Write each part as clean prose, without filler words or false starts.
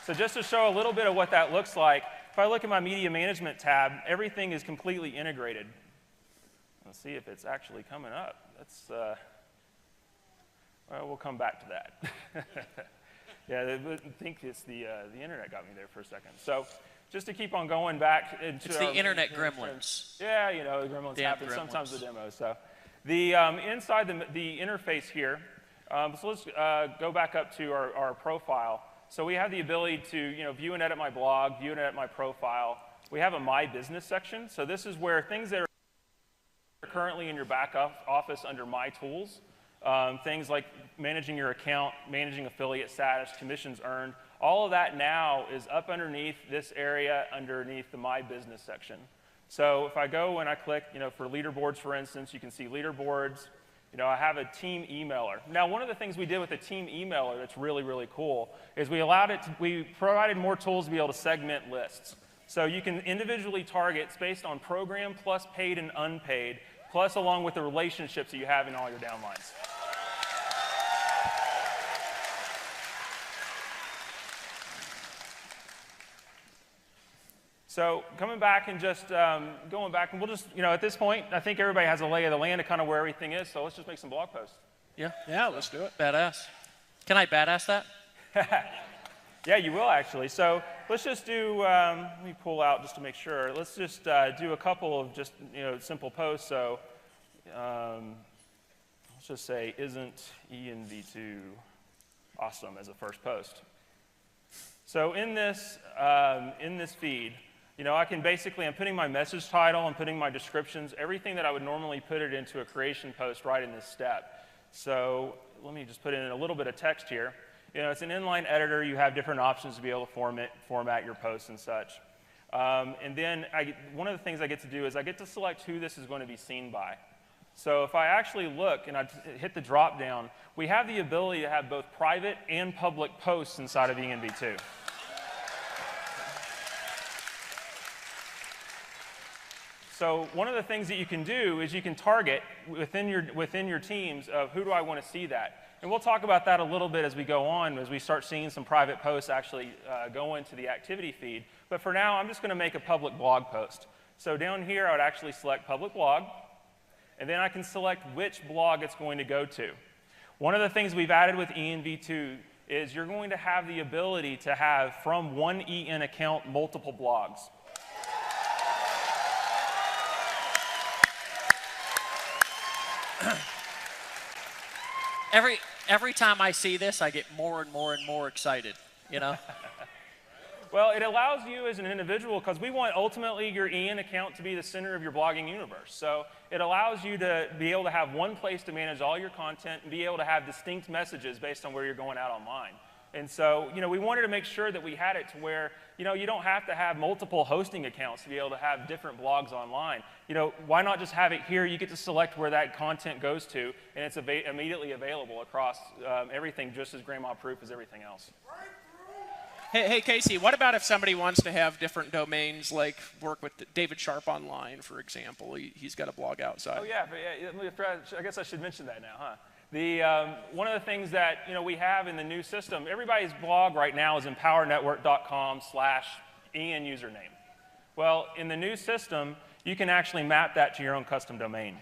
So just to show a little bit of what that looks like, if I look at my media management tab, everything is completely integrated. Let's see if it's actually coming up. That's, well, we'll come back to that. Yeah, I think it's the internet got me there for a second. So just to keep on going back into it's the internet gremlins. Yeah, you know, the gremlins happen sometimes the demos. So the inside the interface here, so let's go back up to our profile. So we have the ability to view and edit my blog, view and edit my profile. We have a My Business section. So this is where things that are currently in your back office under My Tools, things like managing your account, managing affiliate status, commissions earned, all of that now is up underneath this area underneath the My Business section. So if I go and I click, for leaderboards, for instance, you can see leaderboards. I have a team emailer. Now, one of the things we did with the team emailer that's really, really cool is we provided more tools to be able to segment lists. So you can individually target based on program plus paid and unpaid, plus along with the relationships that you have in all your downlines. So coming back and just going back, and we'll just, at this point, I think everybody has a lay of the land of kind of where everything is, so let's just make some blog posts. Yeah, let's do it. Badass. Can I badass that? Yeah, you will actually. So let's just do, let me pull out just to make sure. Let's just do a couple of just, simple posts. So let's just say, isn't ENV2 awesome as a first post? So in this feed, I can basically, I'm putting my message title, I'm putting my descriptions, everything that I would normally put it into a creation post right in this step. So let me just put in a little bit of text here. It's an inline editor. You have different options to be able to format your posts and such. And then one of the things I get to do is I get to select who this is going to be seen by. So if I actually look and I hit the drop down, we have the ability to have both private and public posts inside of ENV2. So one of the things that you can do is you can target within your teams of who do I want to see that. And we'll talk about that a little bit as we go on, as we start seeing some private posts actually go into the activity feed. But for now, I'm just going to make a public blog post. So down here, I would actually select public blog, and then I can select which blog it's going to go to. One of the things we've added with ENV2 is you're going to have the ability to have, from one EN account, multiple blogs. Every time I see this, I get more and more and more excited, Well, it allows you as an individual, because we want ultimately your EN account to be the center of your blogging universe. So it allows you to be able to have one place to manage all your content and be able to have distinct messages based on where you're going out online. And so, we wanted to make sure that we had it to where, you don't have to have multiple hosting accounts to be able to have different blogs online. Why not just have it here? You get to select where that content goes to, and it's immediately available across everything, just as grandma-proof as everything else. Hey, Casey, what about if somebody wants to have different domains, like work with David Sharp Online, for example? He's got a blog outside. Oh, yeah, I guess I should mention that now, huh? One of the things that we have in the new system, everybody's blog right now is empowernetwork.com/EN username. Well, in the new system, you can actually map that to your own custom domain.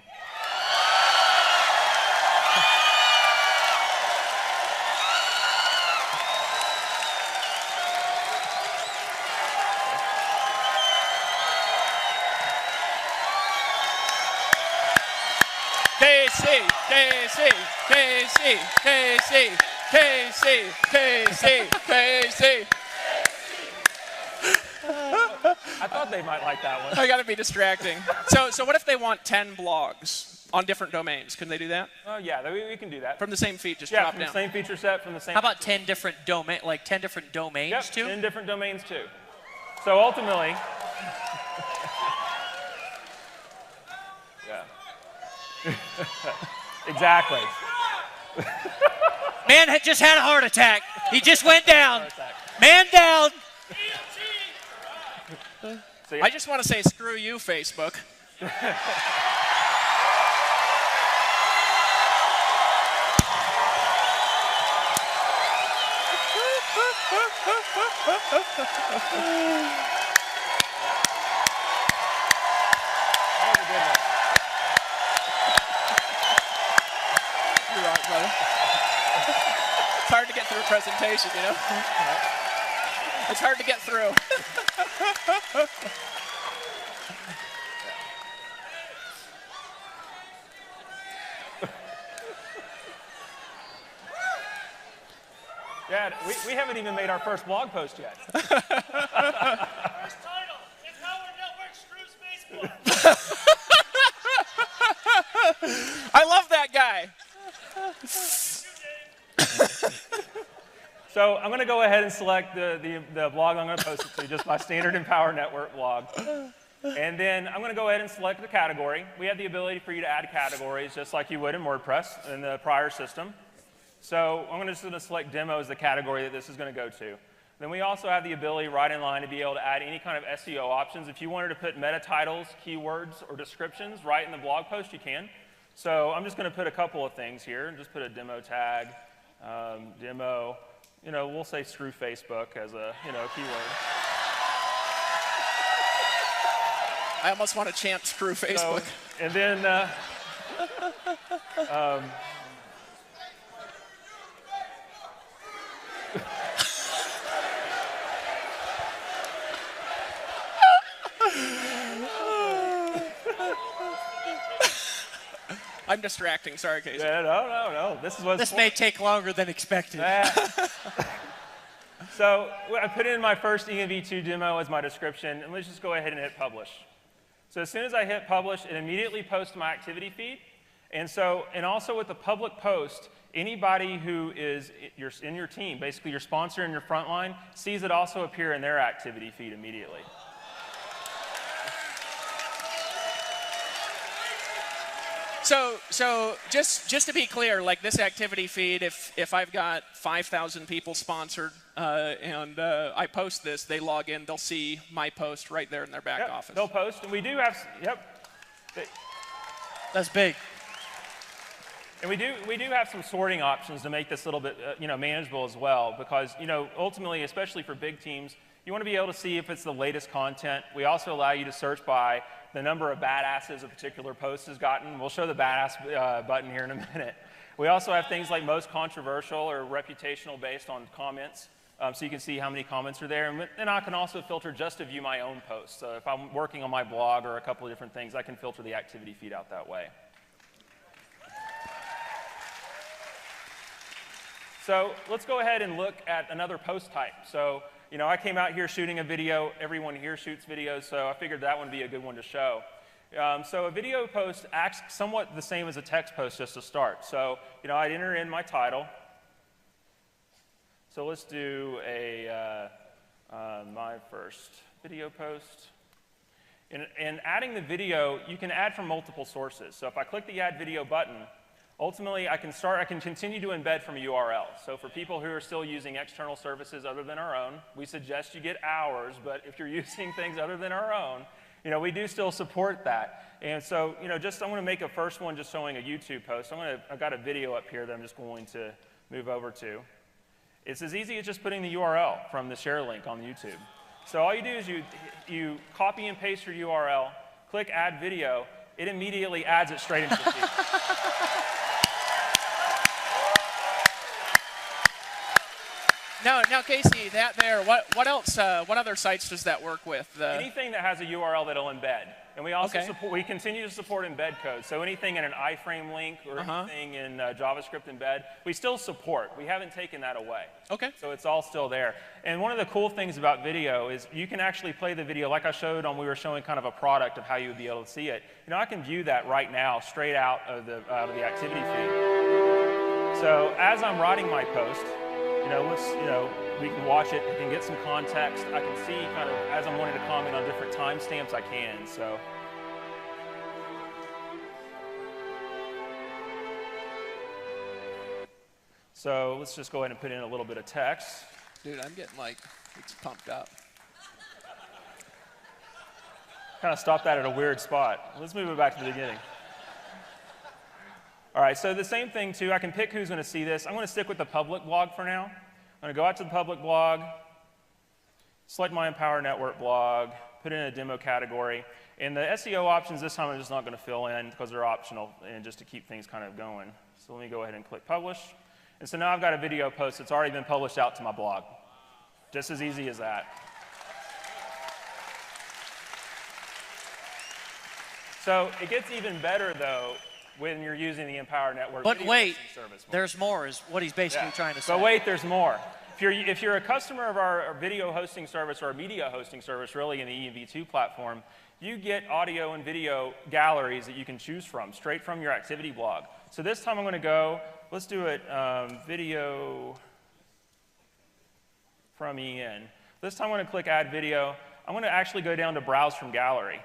KC. I thought they might like that one. I got to be distracting. So what if they want 10 blogs on different domains? Can they do that? Oh, yeah, we can do that. From the same feed, just drop down. From the same feature set, from the same. How about 10 different domains Yep, too? 10 different domains too. So ultimately, yeah. Exactly. Man had just had a heart attack. He just went down. Man down. So, yeah. I just want to say screw you, Facebook. You're right, brother. It's hard to get through a presentation, you know? It's hard to get through. Yeah, we haven't even made our first blog post yet. First title, Empower Network Screws Facebook. I love that guy. So I'm going to go ahead and select the blog I'm going to post it to, just my standard Empower Network blog. And then I'm going to go ahead and select the category. We have the ability for you to add categories just like you would in WordPress in the prior system. So I'm just going to select demo as the category that this is going to go to. Then we also have the ability right in line to be able to add any kind of SEO options. If you wanted to put meta titles, keywords, or descriptions right in the blog post, you can. So I'm just going to put a couple of things here and just put a demo tag, demo. We'll say screw Facebook as a keyword. I almost want to chant screw Facebook. So, and then I'm distracting. Sorry, Casey. yeah, no. This may take longer than expected. So I put in my first ENV2 demo as my description, and let's just go ahead and hit publish. So as soon as I hit publish, it immediately posts to my activity feed. And also with the public post, anybody who is in your team, basically your sponsor and your frontline, sees it also appear in their activity feed immediately. So just to be clear, like this activity feed, if I've got 5,000 people sponsored and I post this, they log in, they'll see my post right there in their back office. They'll post, and we do have, That's big. And we do have some sorting options to make this a little bit manageable as well, because ultimately, especially for big teams, you want to be able to see if it's the latest content. We also allow you to search by the number of badasses a particular post has gotten. We'll show the badass button here in a minute. We also have things like most controversial or reputational based on comments, so you can see how many comments are there. And then I can also filter just to view my own posts. So if I'm working on my blog or a couple of different things, I can filter the activity feed out that way. So let's go ahead and look at another post type. So I came out here shooting a video. Everyone here shoots videos, so I figured that would be a good one to show. So a video post acts somewhat the same as a text post just to start. So I'd enter in my title. So let's do my first video post. And adding the video, you can add from multiple sources. So if I click the Add Video button, ultimately, I can continue to embed from a URL. So for people who are still using external services other than our own, we suggest you get ours, but if you're using things other than our own, we do still support that. And so, I'm going to make a first one just showing a YouTube post. I've got a video up here that I'm just going to move over to. It's as easy as just putting the URL from the share link on YouTube. So all you do is you copy and paste your URL, click Add Video, it immediately adds it straight into the feed. Now, Casey, what else? What other sites does that work with? Anything that has a URL that'll embed, and we also we continue to support embed code. So anything in an iframe link or anything in JavaScript embed, we still support. We haven't taken that away. Okay. So it's all still there. And one of the cool things about video is you can actually play the video like I showed on. We were showing kind of a product of how you would be able to see it. I can view that right now straight out of the activity feed. So as I'm writing my post. We can watch it, I can get some context, I can see kind of, as I'm wanting to comment on different timestamps, I can, So let's just go ahead and put in a little bit of text. Dude, I'm getting it's pumped up. Kind of stopped that at a weird spot. Let's move it back to the beginning. All right, so the same thing too, I can pick who's going to see this. I'm going to stick with the public blog for now. I'm going to go out to the public blog, select my Empower Network blog, put in a demo category. And the SEO options this time I'm just not going to fill in because they're optional and just to keep things kind of going. So let me go ahead and click publish. And so now I've got a video post that's already been published out to my blog. Just as easy as that. So it gets even better, though, when you're using the Empower Network But video wait, hosting service. there's more is what he's basically trying to say. But wait, there's more. If you're a customer of our video hosting service or our media hosting service, really in the ENV2 platform, you get audio and video galleries that you can choose from, straight from your activity blog. So this time I'm going to go, let's do it video from EN. This time I'm going to click Add Video. I'm going to actually go down to Browse from Gallery.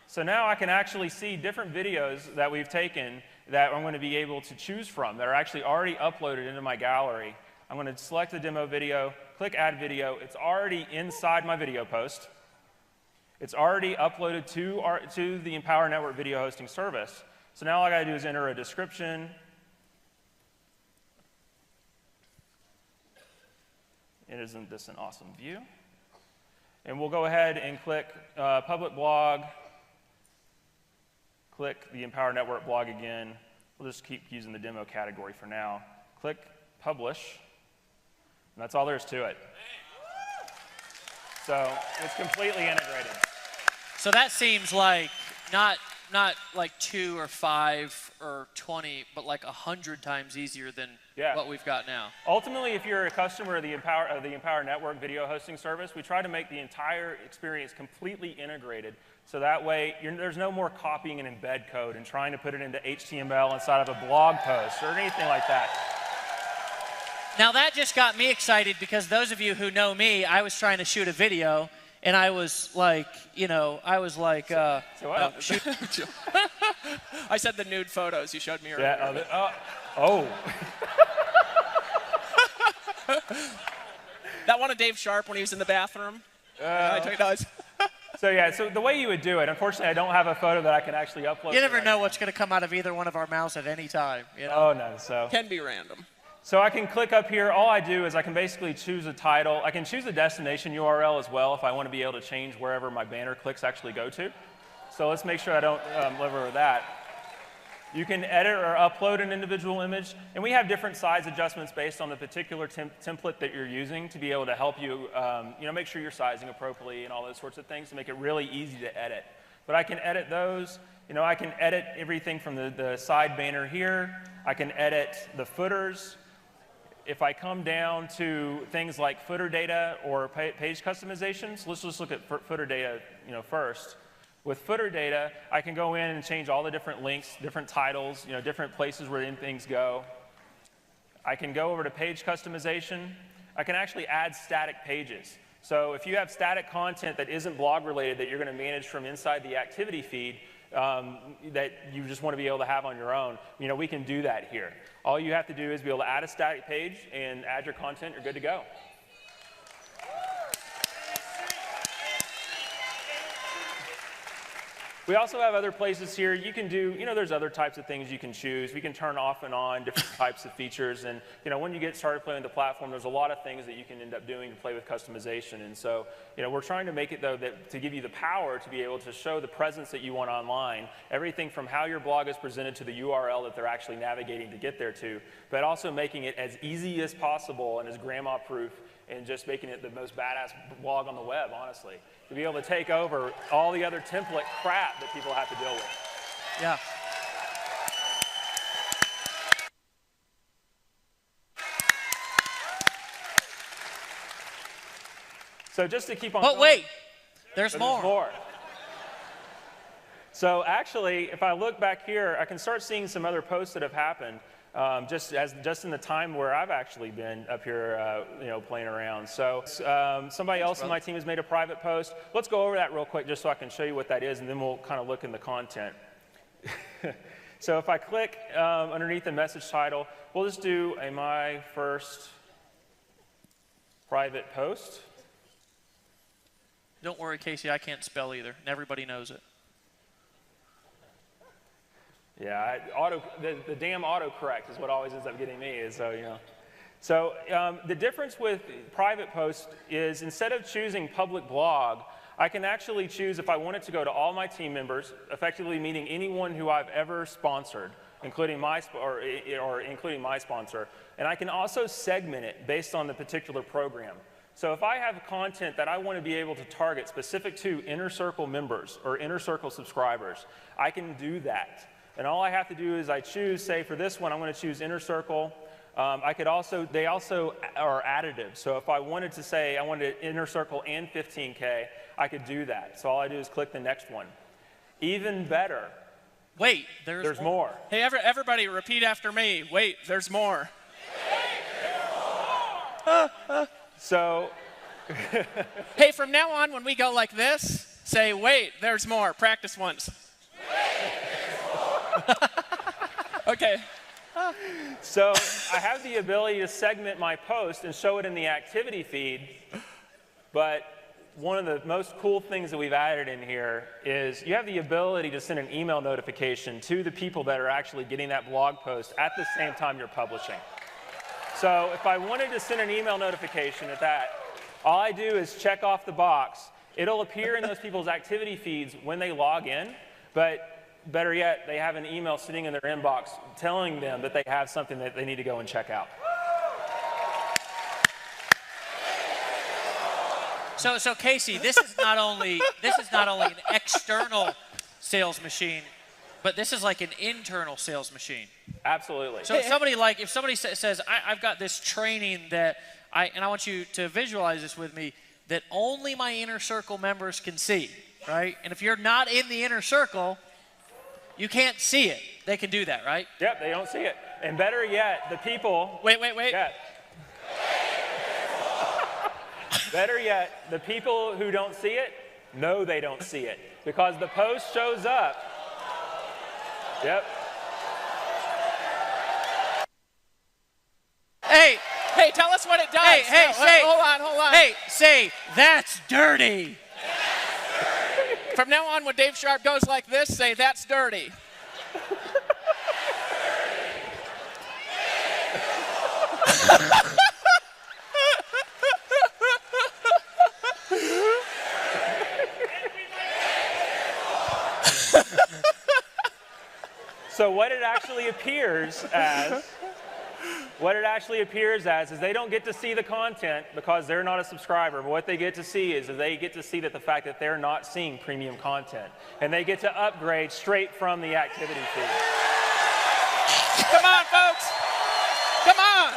So now I can actually see different videos that we've taken that I'm going to be able to choose from that are actually already uploaded into my gallery. I'm going to select the demo video, click Add Video. It's already inside my video post. It's already uploaded to the Empower Network video hosting service. So now all I got to do is enter a description. Isn't this an awesome view? And we'll go ahead and click Public Blog. Click the Empower Network blog again. We'll just keep using the demo category for now. Click Publish. And that's all there is to it. So it's completely integrated. So that seems like not like 2 or 5 or 20, but like 100 times easier than what we've got now. Ultimately, if you're a customer of the Empower Network video hosting service, we try to make the entire experience completely integrated. So that way, there's no more copying and embed code and trying to put it into HTML inside of a blog post or anything like that. Now that just got me excited because those of you who know me, I was trying to shoot a video and I was like, I said the nude photos you showed me earlier. Yeah, That one of Dave Sharp when he was in the bathroom. I took those. So the way you would do it, unfortunately, I don't have a photo that I can actually upload. You never know what's going to come out of either one of our mouths at any time. Oh, no. So can be random. So I can click up here. All I do is I can basically choose a title. I can choose a destination URL as well if I want to be able to change wherever my banner clicks actually go to. So let's make sure I don't live over that. You can edit or upload an individual image, and we have different size adjustments based on the particular template that you're using to be able to help you, make sure you're sizing appropriately and all those sorts of things to make it really easy to edit. But I can edit those. I can edit everything from the side banner here. I can edit the footers. If I come down to things like footer data or page customizations, let's just look at footer data, first. With footer data, I can go in and change all the different links, different titles, different places where things go. I can go over to page customization. I can actually add static pages. So if you have static content that isn't blog related that you're going to manage from inside the activity feed that you just want to be able to have on your own, we can do that here. All you have to do is be able to add a static page and add your content. You're good to go. We also have other places here. You can do, there's other types of things you can choose. We can turn off and on different types of features. And, when you get started playing with the platform, there's a lot of things that you can end up doing to play with customization. And so, we're trying to make it, though, to give you the power to be able to show the presence that you want online, everything from how your blog is presented to the URL that they're actually navigating to get there to, but also making it as easy as possible and as grandma-proof and just making it the most badass blog on the web, honestly. To be able to take over all the other template crap that people have to deal with. Yeah. So just to keep on But going, wait, there's more. There's more. So actually, if I look back here, I can start seeing some other posts that have happened. Just in the time where I've actually been up here, playing around. So somebody else in my team has made a private post. Let's go over that real quick just so I can show you what that is, and then we'll kind of look in the content. So if I click underneath the message title, we'll just do my first private post. Don't worry, Casey, I can't spell either, and everybody knows it. Yeah, the damn autocorrect is what always ends up getting me. So So the difference with private posts is instead of choosing public blog, I can actually choose if I want it to go to all my team members, effectively meaning anyone who I've ever sponsored, including my including my sponsor. And I can also segment it based on the particular program. So if I have content that I want to be able to target specific to Inner Circle members or Inner Circle subscribers, I can do that. And all I have to do is I choose, say for this one, I'm going to choose Inner Circle. They also are additive. So if I wanted to say I wanted Inner Circle and 15K, I could do that. So all I do is click the next one. Even better. Wait, there's more. Hey, everybody, repeat after me. Wait, there's more. So, hey, from now on, when we go like this, say, wait, there's more. Practice once. Okay. So I have the ability to segment my post and show it in the activity feed, but one of the most cool things that we've added in here is you have the ability to send an email notification to the people that are actually getting that blog post at the same time you're publishing. So if I wanted to send an email notification at that, all I do is check off the box. It'll appear in those people's activity feeds when they log in, but better yet, they have an email sitting in their inbox telling them that they have something that they need to go and check out. So Casey, this is not only an external sales machine, but this is like an internal sales machine. Absolutely. So if somebody says, I've got this training that I want you to visualize this with me, that only my Inner Circle members can see, right? And if you're not in the Inner Circle, you can't see it. They can do that, right? Yep, they don't see it. And better yet, the people... Wait. Yeah. Better yet, the people who don't see it know they don't see it because the post shows up. Yep. Hey, tell us what it does. Hold on. Hey, say, that's dirty. From now on, when Dave Sharp goes like this, say, that's dirty. So what it actually appears as is they don't get to see the content because they're not a subscriber, but what they get to see is they get to see that the fact that they're not seeing premium content, and they get to upgrade straight from the activity feed. Come on, folks. Come on.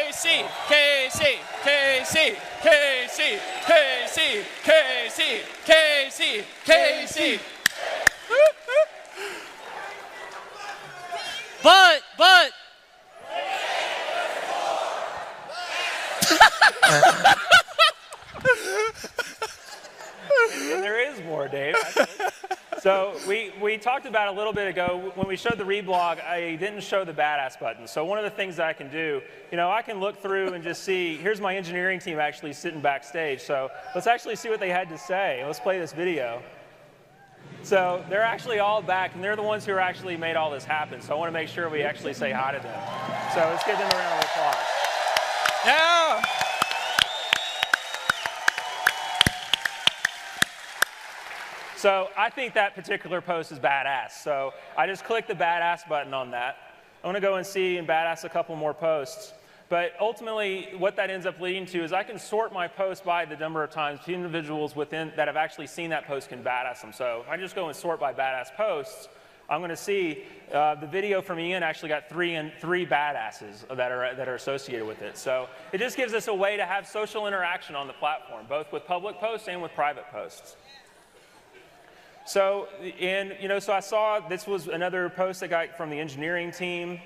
KC. But. And there is more, Dave. So we talked about a little bit ago, when we showed the reblog, I didn't show the badass button. So one of the things that I can do, I can look through and just see, here's my engineering team actually sitting backstage. So let's actually see what they had to say. Let's play this video. So they're actually all back, and they're the ones who actually made all this happen. So I want to make sure we actually say hi to them. So let's give them a round of applause. Yeah. So I think that particular post is badass. So I just clicked the badass button on that. I want to go and see and badass a couple more posts. But ultimately, what that ends up leading to is I can sort my posts by the number of times individuals within that have actually seen that post can badass them. So if I just go and sort by badass posts, I'm going to see the video from Ian actually got three badasses that are associated with it. So it just gives us a way to have social interaction on the platform, both with public posts and with private posts. So, so I saw this was another post I got from the engineering team.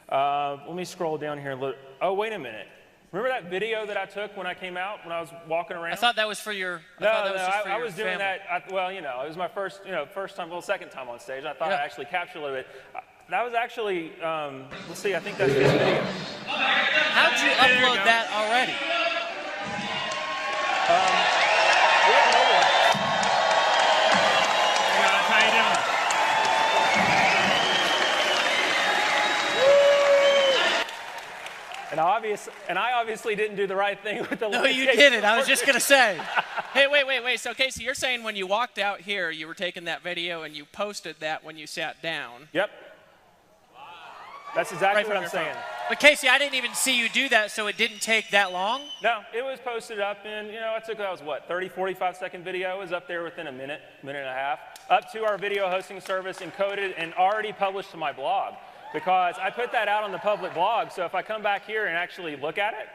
Let me scroll down here a little. Oh, wait a minute. Remember that video that I took when I came out, when I was walking around? I thought that was for your. I was doing that. It was my first time, second time on stage. I thought I'd actually capture a little bit. That was actually, let's see, I think that's this video. How'd you upload that already? obviously didn't do the right thing with the No, you didn't. I was just going to say. Hey, wait. So, Casey, you're saying when you walked out here, you were taking that video and you posted that when you sat down. Yep. That's exactly what I'm saying. But Casey, I didn't even see you do that, so it didn't take that long? No, it was posted up in, that was what, 30, 45-second video. It was up there within a minute and a half, up to our video hosting service, encoded, and already published to my blog. Because I put that out on the public blog, so if I come back here and actually look at it,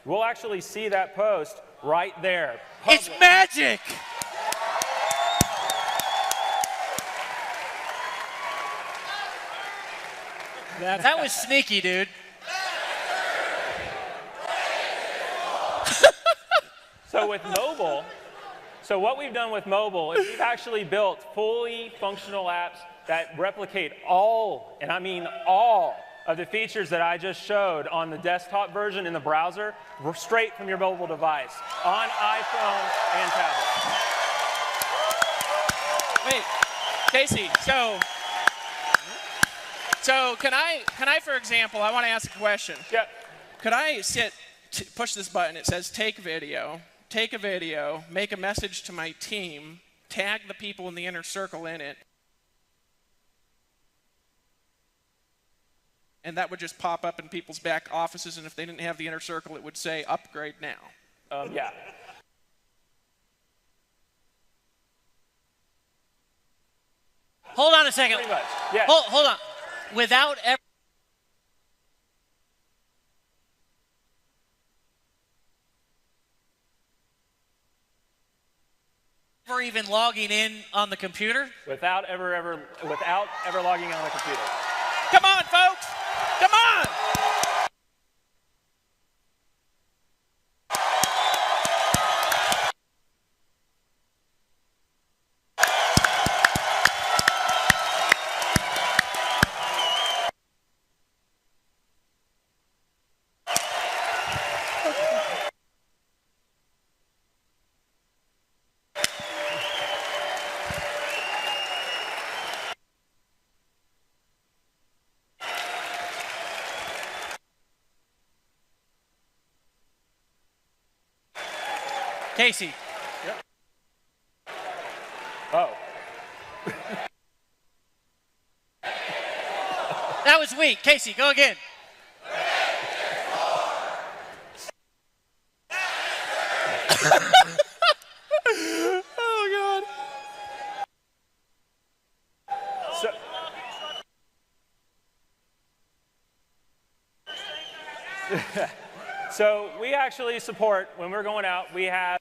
we'll actually see that post right there. It's magic! That was sneaky, dude. So with mobile, what we've done with mobile is we've actually built fully functional apps that replicate all, and I mean all, of the features that I just showed on the desktop version in the browser, straight from your mobile device, on iPhone and tablet. Wait, Casey, so can I, for example, I want to ask a question. Yep. Could I push this button, it says take a video, make a message to my team, tag the people in the inner circle in it, and that would just pop up in people's back offices, and if they didn't have the inner circle, it would say upgrade now. Yeah. Hold on a second. Pretty much, yeah. Hold on. Without ever even logging in on the computer? Without ever logging in on the computer. Come on, folks! Come on! Casey. Yep. Oh. That was weak. Casey, go again. Oh, God. So we actually support, when we're going out, we have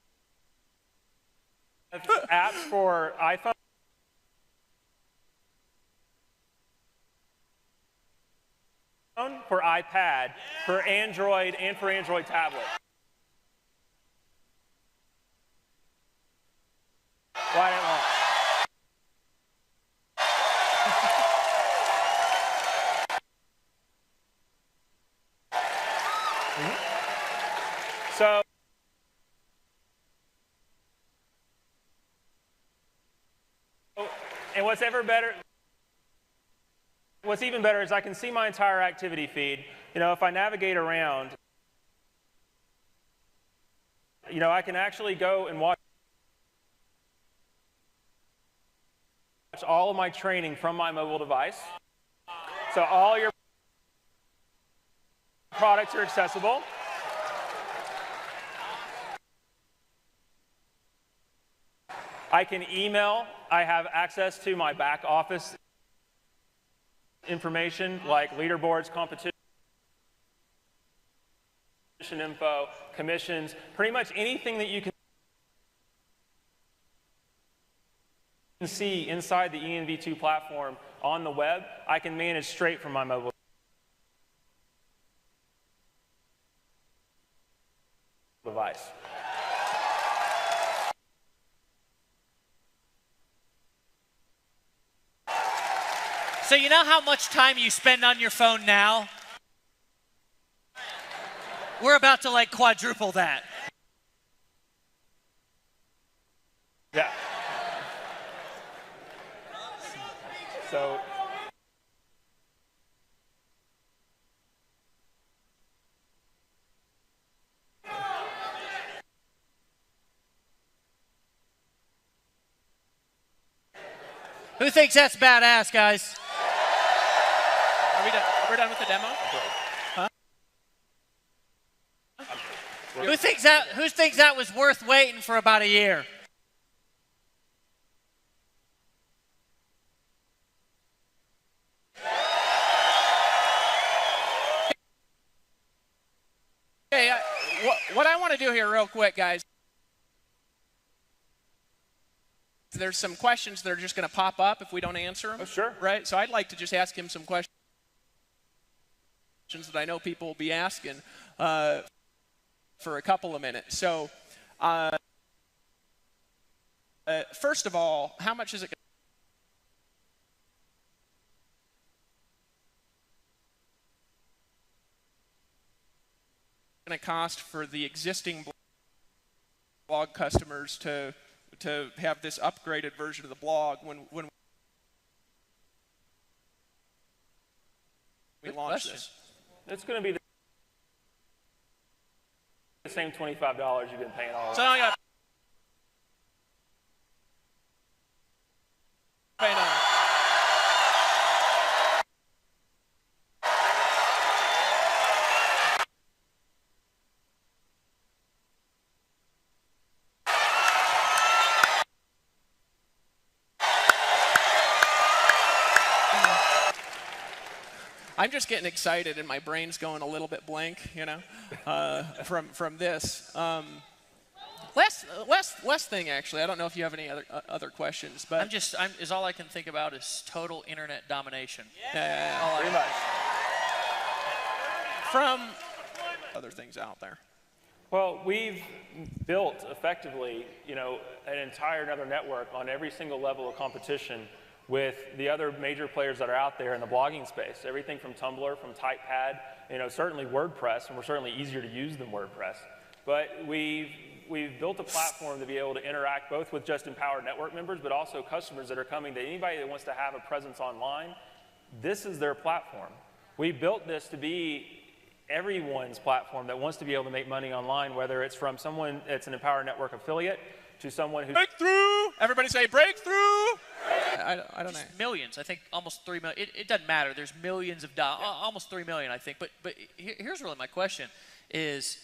apps for iPhone, for iPad, for Android, and for Android tablet. Why not long? So, and what's even better is I can see my entire activity feed. If I navigate around, I can actually go and watch all of my training from my mobile device. So all your products are accessible. I can email. I have access to my back office information like leaderboards, competition info, commissions, pretty much anything that you can see inside the ENV2 platform on the web, I can manage straight from my mobile device. So you know how much time you spend on your phone now? We're about to like quadruple that. Yeah. So Who thinks that's badass, guys? Are we done? We're done with the demo? Huh? Who thinks that was worth waiting for about a year? Hey, what I want to do here real quick, guys, there's some questions that are just going to pop up if we don't answer them. Oh, sure. Right? So I'd like to just ask him some questions that I know people will be asking for a couple of minutes. So first of all, how much is it going to cost for the existing blog customers to have this upgraded version of the blog when we launch this? It's going to be the same $25 you've been paying all So along. I got paying on. I'm just getting excited and my brain's going a little bit blank, you know, from this. Last thing, actually. I don't know if you have any other questions, but Is all I can think about is total internet domination. yeah. Pretty much. From other things out there. Well, we've built effectively, you know, an entire another network on every single level of competition with the other major players that are out there in the blogging space. Everything from Tumblr, from TypePad, you know, certainly WordPress, and we're certainly easier to use than WordPress. But we've built a platform to be able to interact both with just Empowered Network members, but also customers that are coming, that anybody that wants to have a presence online, this is their platform. We built this to be everyone's platform that wants to be able to make money online, whether it's from someone that's an Empowered Network affiliate to someone who's... Breakthrough! Everybody say breakthrough! I don't know. Millions, I think almost 3 million. It doesn't matter. There's millions of dollars, almost 3 million, I think. But here's really my question: is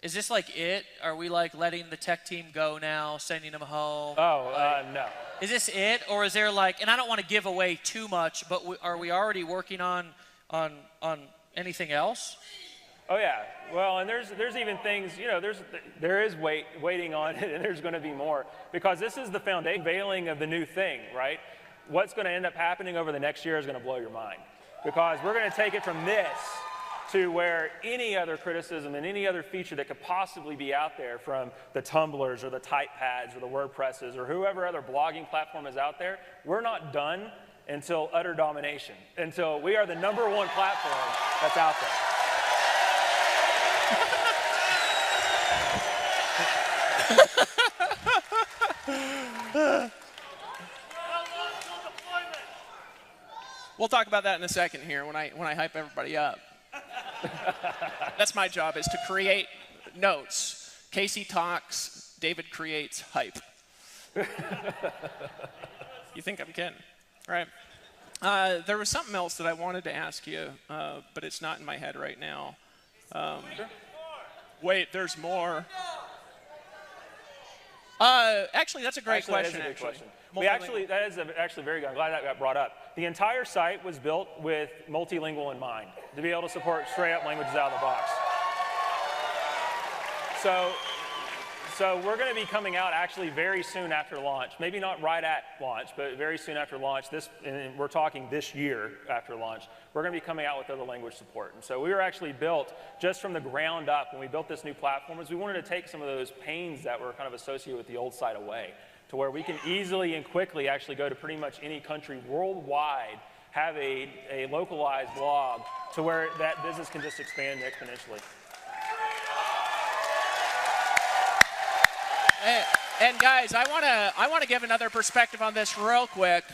this like it? Are we like letting the tech team go now, sending them home? No. Is this it, or is there like? And I don't want to give away too much, but are we already working on anything else? Oh yeah. Well, and there's even things, you know, there is waiting on it, and there's going to be more, because this is the foundation veiling of the new thing, right? What's going to end up happening over the next year is going to blow your mind, because we're going to take it from this to where any other criticism and any other feature that could possibly be out there from the Tumblrs or the TypePads or the WordPresses or whoever other blogging platform is out there, we're not done until utter domination, until we are the #1 platform that's out there. We'll talk about that in a second here when I hype everybody up. That's my job, is to create notes. Casey talks, David creates hype. You think I'm kidding, right? There was something else that I wanted to ask you, but it's not in my head right now. Wait, there's more. Actually, that's a great question. That is a good question. That is actually very good. I'm glad that got brought up. The entire site was built with multilingual in mind, to be able to support straight-up languages out of the box. So we're going to be coming out actually very soon after launch. Maybe not right at launch, but very soon after launch. And we're talking this year after launch. We're going to be coming out with other language support. And so we were actually built just from the ground up when we built this new platform, is we wanted to take some of those pains that were kind of associated with the old site away, to where we can easily and quickly actually go to pretty much any country worldwide, have a localized blog to where that business can just expand exponentially. And guys, I want to give another perspective on this real quick.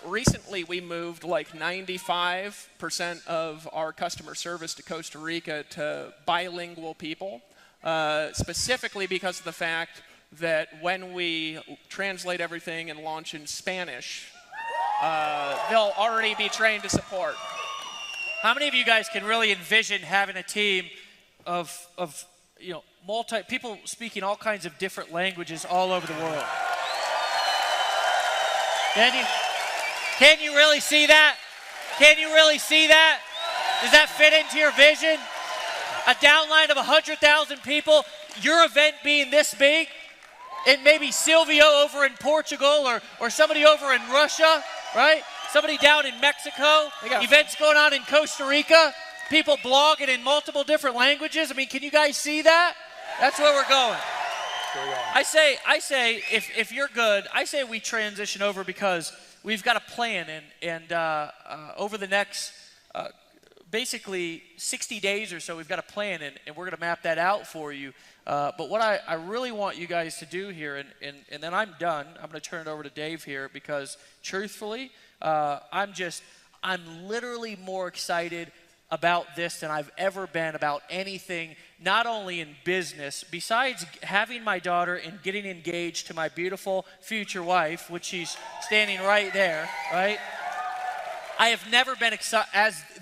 Recently, we moved like 95% of our customer service to Costa Rica to bilingual people, specifically because of the fact that when we translate everything and launch in Spanish, they'll already be trained to support. How many of you guys can really envision having a team of people speaking all kinds of different languages all over the world? Can you really see that? Can you really see that? Does that fit into your vision? A downline of 100,000 people, your event being this big, and maybe Silvio over in Portugal or somebody over in Russia, right? Somebody down in Mexico, events going on in Costa Rica, people blogging in multiple different languages. I mean, can you guys see that? That's where we're going. I say, if you're good, I say we transition over because we've got a plan, and over the next basically 60 days or so, we've got a plan, and we're going to map that out for you. But what I really want you guys to do here, and then I'm done. I'm going to turn it over to Dave here because, truthfully, I'm literally more excited about this than I've ever been about anything, not only in business, besides having my daughter and getting engaged to my beautiful future wife, which she's standing right there, right? I have never been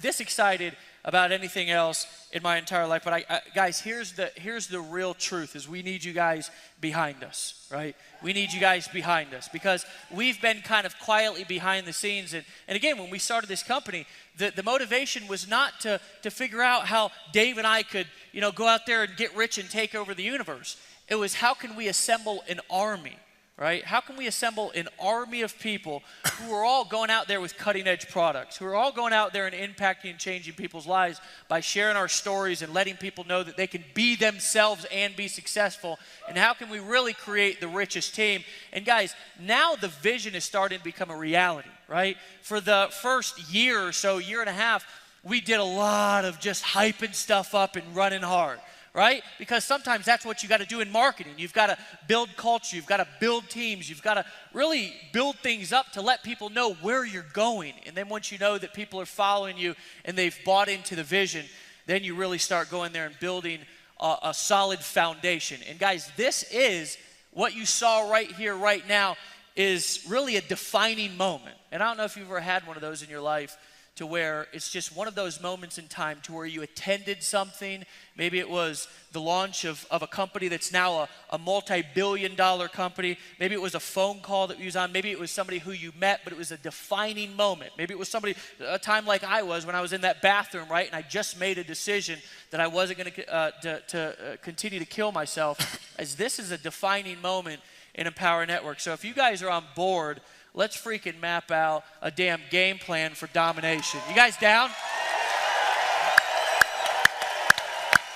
this excited about anything else in my entire life. But guys, here's the real truth: is we need you guys behind us, right? We need you guys behind us because we've been kind of quietly behind the scenes. And again, when we started this company, the motivation was not to figure out how Dave and I could, go out there and get rich and take over the universe. It was how can we assemble an army, right? How can we assemble an army of people who are all going out there with cutting edge products, who are all going out there and impacting and changing people's lives by sharing our stories and letting people know that they can be themselves and be successful? And how can we really create the richest team? And guys, now the vision is starting to become a reality, right? For the first year or so, year and a half, we did a lot of just hyping stuff up and running hard, right? Because sometimes that's what you got to do in marketing. You've got to build culture. You've got to build teams. You've got to really build things up to let people know where you're going. And then once you know that people are following you and they've bought into the vision, then you really start going there and building a solid foundation. And guys, this is what you saw right here, right now, is really a defining moment. And I don't know if you've ever had one of those in your life, to where it's just one of those moments in time to where you attended something. Maybe it was the launch of a company that's now a multi-billion-dollar company. Maybe it was a phone call that you was on. Maybe it was somebody who you met, but it was a defining moment. Maybe it was a time like I was when I was in that bathroom, right? And I just made a decision that I wasn't going to continue to kill myself. As this is a defining moment in Empower Network. So if you guys are on board, let's freaking map out a damn game plan for domination. You guys down?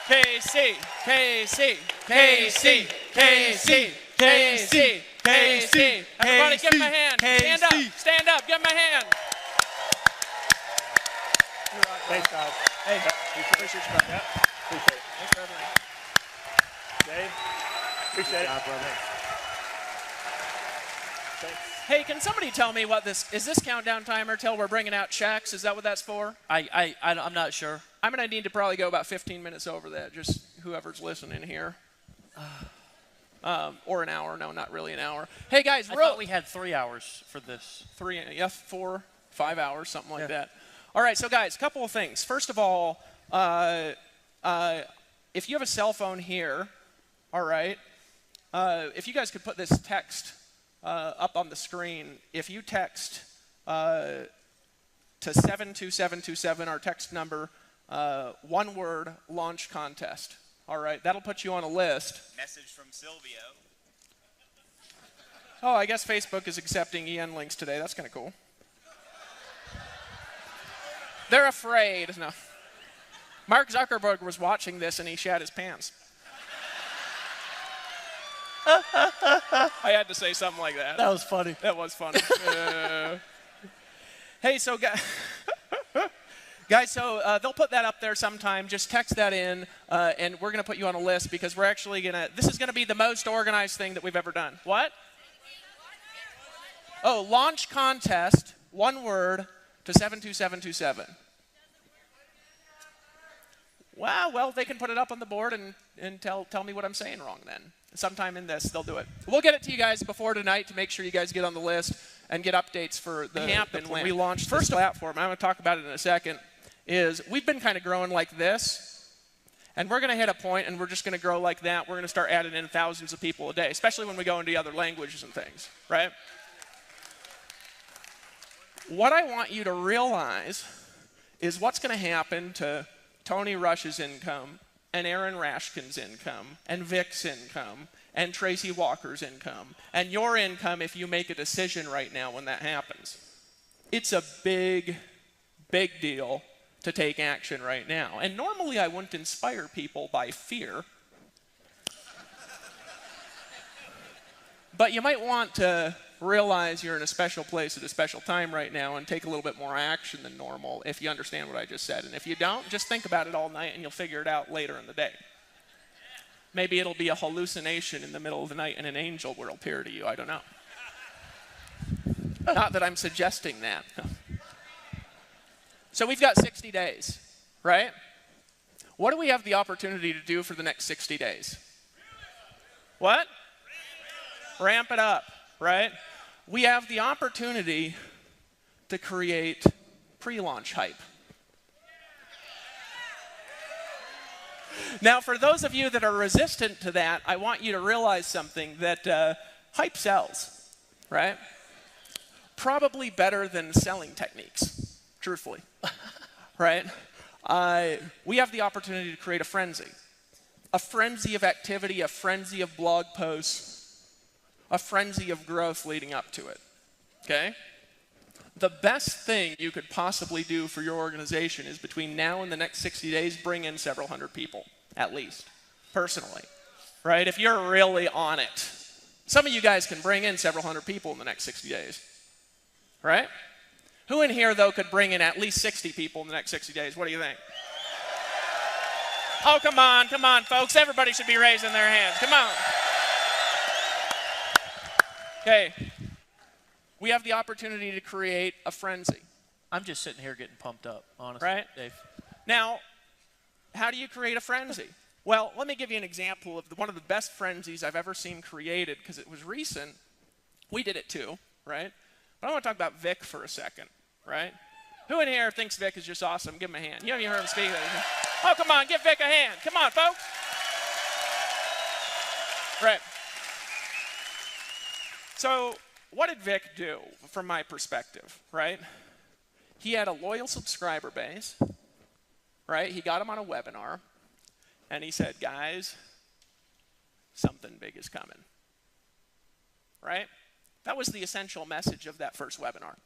KC, KC, KC, KC, KC, KC. Everybody give him a hand. Stand up, stand up, give him a hand. Thanks, guys. Hey, appreciate you, brother. Appreciate it. Thanks for everything. Dave, appreciate it. Thanks. Hey, can somebody tell me what is this countdown timer till we're bringing out checks? Is that what that's for? I'm not sure. I'm going to need to probably go about 15 minutes over that, just whoever's listening here. Or an hour. No, not really an hour. Hey, guys. I thought we had 3 hours for this. 4, 5 hours, something like that. All right, so guys, a couple of things. First of all, if you have a cell phone here, all right, if you guys could put this text up on the screen. If you text to 72727, our text number, one word, launch contest. All right, that'll put you on a list. Message from Silvio. Oh, I guess Facebook is accepting EN links today. That's kind of cool. They're afraid. No. Mark Zuckerberg was watching this and he shat his pants. I had to say something like that. That was funny. That was funny. Hey, so guys, so they'll put that up there sometime. Just text that in, and we're going to put you on a list because we're actually going to, this is going to be the most organized thing that we've ever done. What? Oh, launch contest, one word, to 72727. Wow, well, they can put it up on the board and tell me what I'm saying wrong then. Sometime in this, they'll do it. We'll get it to you guys before tonight to make sure you guys get on the list. and get updates for the happen when we launched this platform. I'm going to talk about it in a second. Is we've been kind of growing like this, and we're going to hit a point, and we're just going to grow like that. We're going to start adding in thousands of people a day, especially when we go into other languages and things, right? What I want you to realize is what's going to happen to Tony Rush's income, and Aaron Rashkin's income, and Vic's income, and Tracy Walker's income, and your income if you make a decision right now when that happens. It's a big, big deal to take action right now. And normally I wouldn't inspire people by fear. But you might want to realize you're in a special place at a special time right now and take a little bit more action than normal if you understand what I just said. And if you don't, just think about it all night and you'll figure it out later in the day. Maybe it'll be a hallucination in the middle of the night and an angel will appear to you. I don't know. Not that I'm suggesting that. So we've got 60 days, right? What do we have the opportunity to do for the next 60 days? What? Ramp it up, right? We have the opportunity to create pre-launch hype. Now, for those of you that are resistant to that, I want you to realize something, that hype sells, right? Probably better than selling techniques, truthfully, right? We have the opportunity to create a frenzy of activity, a frenzy of blog posts, a frenzy of growth leading up to it, okay? The best thing you could possibly do for your organization is between now and the next 60 days, bring in several hundred people, at least, personally, right? If you're really on it. Some of you guys can bring in several hundred people in the next 60 days, right? Who in here, though, could bring in at least 60 people in the next 60 days? What do you think? Oh, come on, folks. Everybody should be raising their hands. Come on. Okay, we have the opportunity to create a frenzy. I'm just sitting here getting pumped up, honestly, right? Dave. Now, how do you create a frenzy? Well, let me give you an example of one of the best frenzies I've ever seen created, because it was recent. We did it too, right? But I want to talk about Vic for a second, right? Who in here thinks Vic is just awesome? Give him a hand. You haven't even heard him speak. Oh, come on, give Vic a hand. Come on, folks. Right. So what did Vic do from my perspective, right? He had a loyal subscriber base, right? He got him on a webinar, and he said, guys, something big is coming, right? That was the essential message of that first webinar.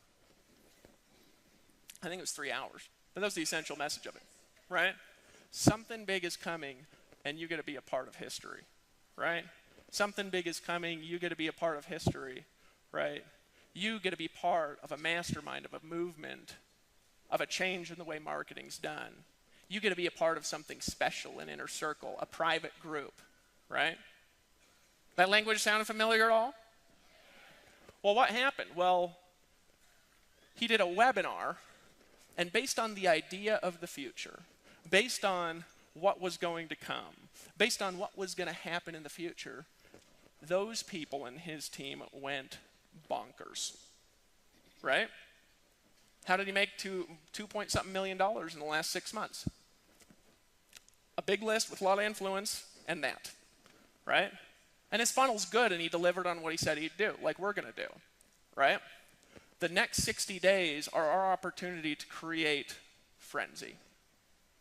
I think it was 3 hours, but that was the essential message of it, right? Something big is coming, and you get to be a part of history, right? Something big is coming, you get to be a part of history, right? You get to be part of a mastermind, of a movement, of a change in the way marketing's done. You get to be a part of something special, an inner circle, a private group, right? That language sounded familiar at all? Well, what happened? Well, he did a webinar, and based on the idea of the future, based on what was going to come, based on what was going to happen in the future, those people in his team went bonkers, right? How did he make $2.something million in the last 6 months? A big list with a lot of influence and that, right? And his funnel's good, and he delivered on what he said he'd do, like we're going to do, right? The next 60 days are our opportunity to create frenzy.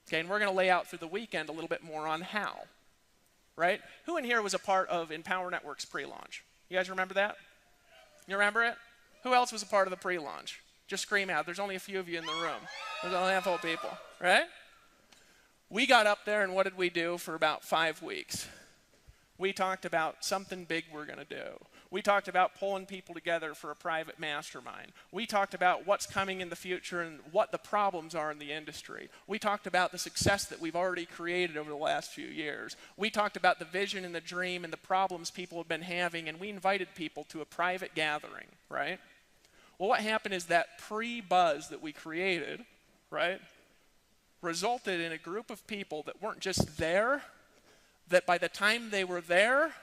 Okay, and we're going to lay out through the weekend a little bit more on how, right? Who in here was a part of Empower Network's pre-launch? You guys remember that? You remember it? Who else was a part of the pre-launch? Just scream out. There's only a few of you in the room. There's only a handful of people, right? We got up there, and what did we do for about 5 weeks? We talked about something big we're going to do. We talked about pulling people together for a private mastermind. We talked about what's coming in the future and what the problems are in the industry. We talked about the success that we've already created over the last few years. We talked about the vision and the dream and the problems people have been having, and we invited people to a private gathering, right? Well, what happened is that pre-buzz that we created, right, resulted in a group of people that weren't just there, that by the time they were there,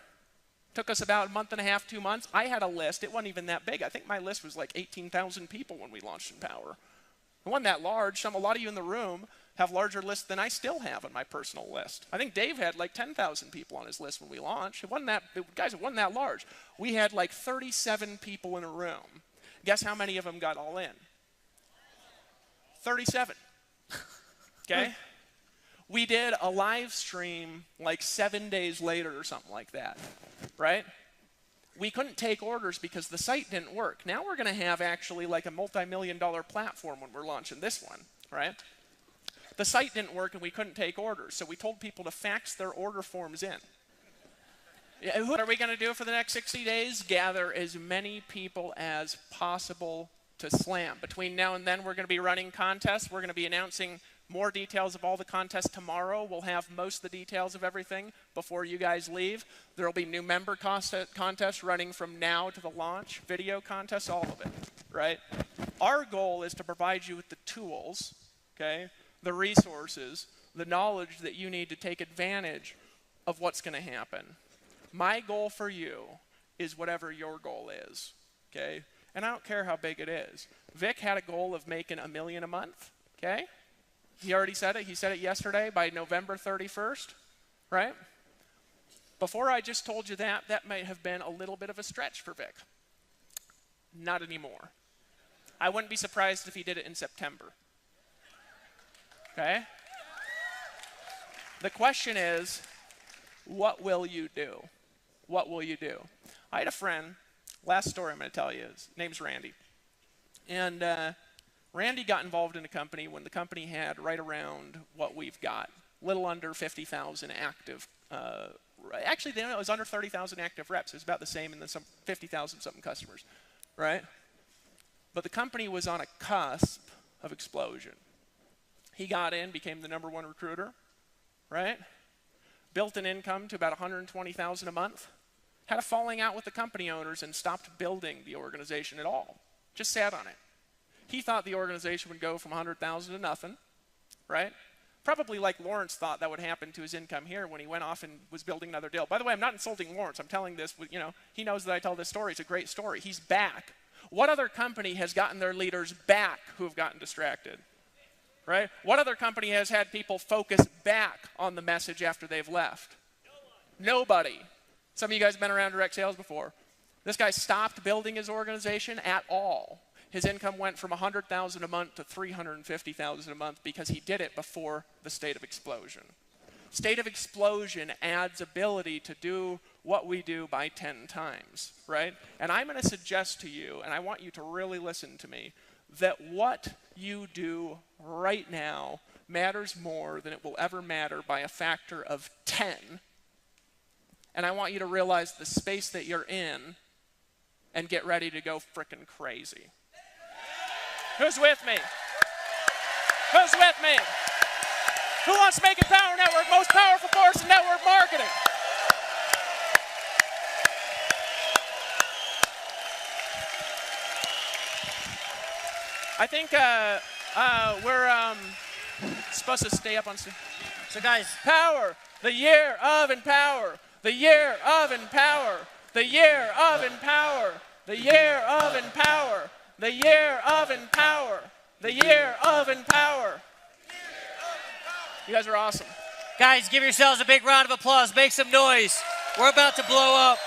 Took us about a month and a half, 2 months. I had a list. It wasn't even that big. I think my list was like 18,000 people when we launched Empower. It wasn't that large. A lot of you in the room have larger lists than I still have on my personal list. I think Dave had like 10,000 people on his list when we launched. It wasn't that large. We had like 37 people in a room. Guess how many of them got all in? 37. Okay? We did a live stream like 7 days later or something like that, right? We couldn't take orders because the site didn't work. Now we're going to have actually like a multi-million-dollar platform when we're launching this one, right? The site didn't work and we couldn't take orders, so we told people to fax their order forms in. What are we going to do for the next 60 days? Gather as many people as possible to Slam. Between now and then, we're going to be running contests. We're going to be announcing more details of all the contests tomorrow. We'll have most of the details of everything before you guys leave. There will be new member contests running from now to the launch, video contests, all of it, right? Our goal is to provide you with the tools, okay, the resources, the knowledge that you need to take advantage of what's going to happen. My goal for you is whatever your goal is, okay? And I don't care how big it is. Vic had a goal of making $1 million a month, okay? He already said it. He said it yesterday by November 31st, right? Before I just told you that, that might have been a little bit of a stretch for Vic. Not anymore. I wouldn't be surprised if he did it in September. Okay? The question is, what will you do? What will you do? I had a friend, last story I'm going to tell you, his name's Randy. And Randy got involved in a company when the company had right around what we've got, little under 50,000 active, actually it was under 30,000 active reps. It was about the same and then some 50,000 something customers, right? But the company was on a cusp of explosion. He got in, became the #1 recruiter, right? Built an income to about 120,000 a month. Had a falling out with the company owners and stopped building the organization at all. Just sat on it. He thought the organization would go from 100,000 to nothing, right? Probably like Lawrence thought that would happen to his income here when he went off and was building another deal. By the way, I'm not insulting Lawrence. I'm telling this, he knows that I tell this story. It's a great story. He's back. What other company has gotten their leaders back who have gotten distracted, right? What other company has had people focus back on the message after they've left? Nobody. Some of you guys have been around direct sales before. This guy stopped building his organization at all. His income went from 100,000 a month to 350,000 a month because he did it before the state of explosion. State of explosion adds ability to do what we do by 10 times, right? And I'm going to suggest to you, and I want you to really listen to me, that what you do right now matters more than it will ever matter by a factor of 10. And I want you to realize the space that you're in and get ready to go frickin' crazy. Who's with me? Who's with me? Who wants to make Empower Network most powerful force in network marketing? I think we're supposed to stay up on stage. So guys, Power, the year of Empower, the year of Empower, the year of Empower, the year of Empower, the year of Empower, the year of Empower. You guys are awesome. guys, give yourselves a big round of applause. Make some noise. We're about to blow up.